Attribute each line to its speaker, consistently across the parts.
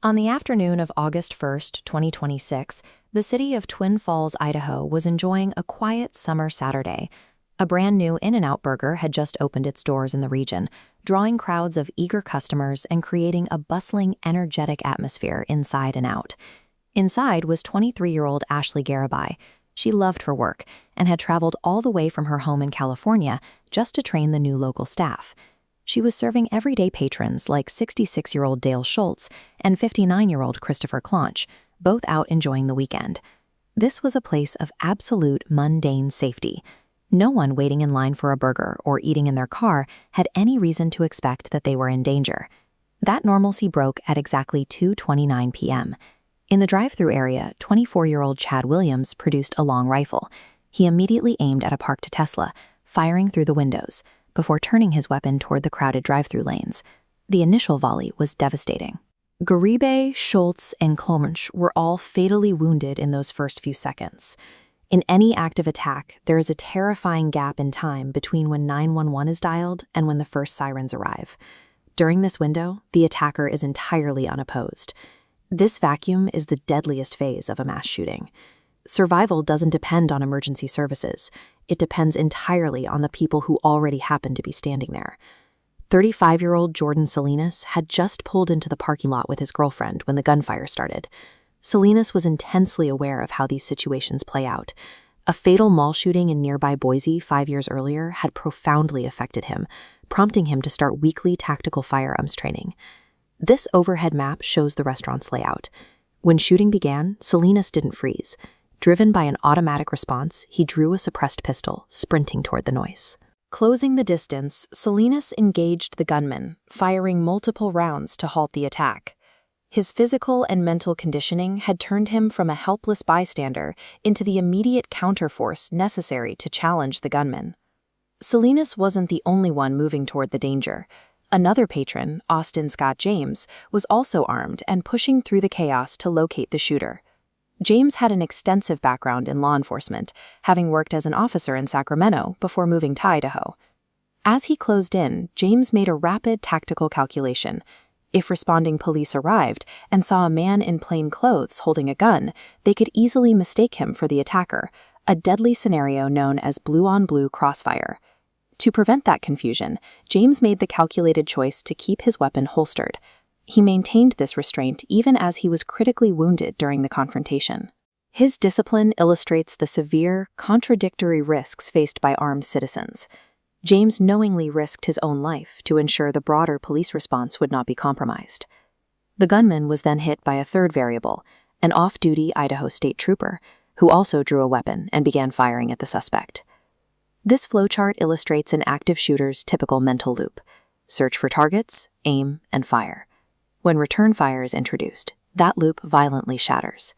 Speaker 1: On the afternoon of August 1st, 2026, the city of Twin Falls, Idaho was enjoying a quiet summer Saturday. A brand new In-N-Out burger had just opened its doors in the region, drawing crowds of eager customers and creating a bustling, energetic atmosphere inside and out. Inside was 23-year-old Ashley Garabai. She loved her work and had traveled all the way from her home in California just to train the new local staff. She was serving everyday patrons like 66-year-old Dale Schultz and 59-year-old Christopher Clonch, both out enjoying the weekend. This was a place of absolute mundane safety. No one waiting in line for a burger or eating in their car had any reason to expect that they were in danger. That normalcy broke at exactly 2:29 p.m. In the drive-thru area, 24-year-old Chad Williams produced a long rifle. He immediately aimed at a parked Tesla, firing through the windows, before turning his weapon toward the crowded drive-thru lanes. The initial volley was devastating. Garibe, Schultz, and Clonch were all fatally wounded in those first few seconds. In any active attack, there is a terrifying gap in time between when 911 is dialed and when the first sirens arrive. During this window, the attacker is entirely unopposed. This vacuum is the deadliest phase of a mass shooting. Survival doesn't depend on emergency services. It depends entirely on the people who already happen to be standing there. 35-year-old Jordan Salinas had just pulled into the parking lot with his girlfriend when the gunfire started. Salinas was intensely aware of how these situations play out. A fatal mall shooting in nearby Boise 5 years earlier had profoundly affected him, prompting him to start weekly tactical firearms training. This overhead map shows the restaurant's layout. When shooting began, Salinas didn't freeze. Driven by an automatic response, he drew a suppressed pistol, sprinting toward the noise. Closing the distance, Salinas engaged the gunman, firing multiple rounds to halt the attack. His physical and mental conditioning had turned him from a helpless bystander into the immediate counterforce necessary to challenge the gunman. Salinas wasn't the only one moving toward the danger. Another patron, Austin Scott James, was also armed and pushing through the chaos to locate the shooter. James had an extensive background in law enforcement, having worked as an officer in Sacramento before moving to Idaho. As he closed in, James made a rapid tactical calculation. If responding police arrived and saw a man in plain clothes holding a gun, they could easily mistake him for the attacker, a deadly scenario known as blue-on-blue crossfire. To prevent that confusion, James made the calculated choice to keep his weapon holstered. He maintained this restraint even as he was critically wounded during the confrontation. His discipline illustrates the severe, contradictory risks faced by armed citizens. James knowingly risked his own life to ensure the broader police response would not be compromised. The gunman was then hit by a third variable, an off-duty Idaho state trooper, who also drew a weapon and began firing at the suspect. This flowchart illustrates an active shooter's typical mental loop: search for targets, aim, and fire. When return fire is introduced, that loop violently shatters.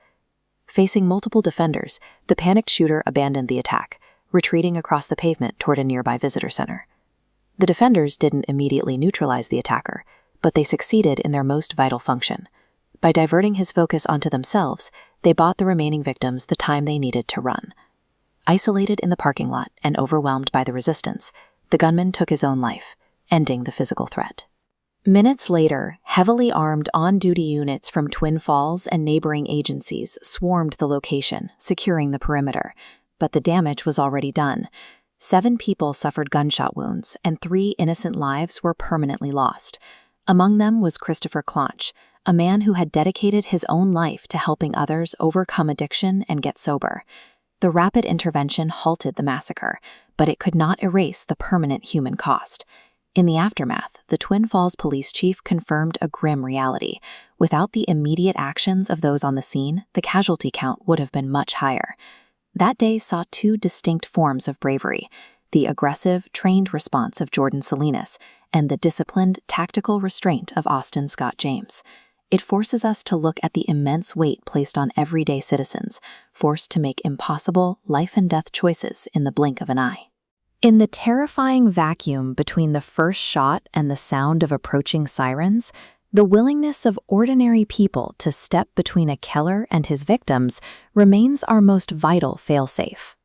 Speaker 1: Facing multiple defenders, the panicked shooter abandoned the attack, retreating across the pavement toward a nearby visitor center. The defenders didn't immediately neutralize the attacker, but they succeeded in their most vital function. By diverting his focus onto themselves, they bought the remaining victims the time they needed to run. Isolated in the parking lot and overwhelmed by the resistance, the gunman took his own life, ending the physical threat. Minutes later, heavily armed on-duty units from Twin Falls and neighboring agencies swarmed the location, securing the perimeter. But the damage was already done. 7 people suffered gunshot wounds, and 3 innocent lives were permanently lost. Among them was Christopher Clonch, a man who had dedicated his own life to helping others overcome addiction and get sober. The rapid intervention halted the massacre, but it could not erase the permanent human cost. In the aftermath, the Twin Falls police chief confirmed a grim reality. Without the immediate actions of those on the scene, the casualty count would have been much higher. That day saw 2 distinct forms of bravery: the aggressive, trained response of Jordan Salinas and the disciplined, tactical restraint of Austin Scott James. It forces us to look at the immense weight placed on everyday citizens, forced to make impossible, life-and-death choices in the blink of an eye. In the terrifying vacuum between the first shot and the sound of approaching sirens, the willingness of ordinary people to step between a killer and his victims remains our most vital failsafe.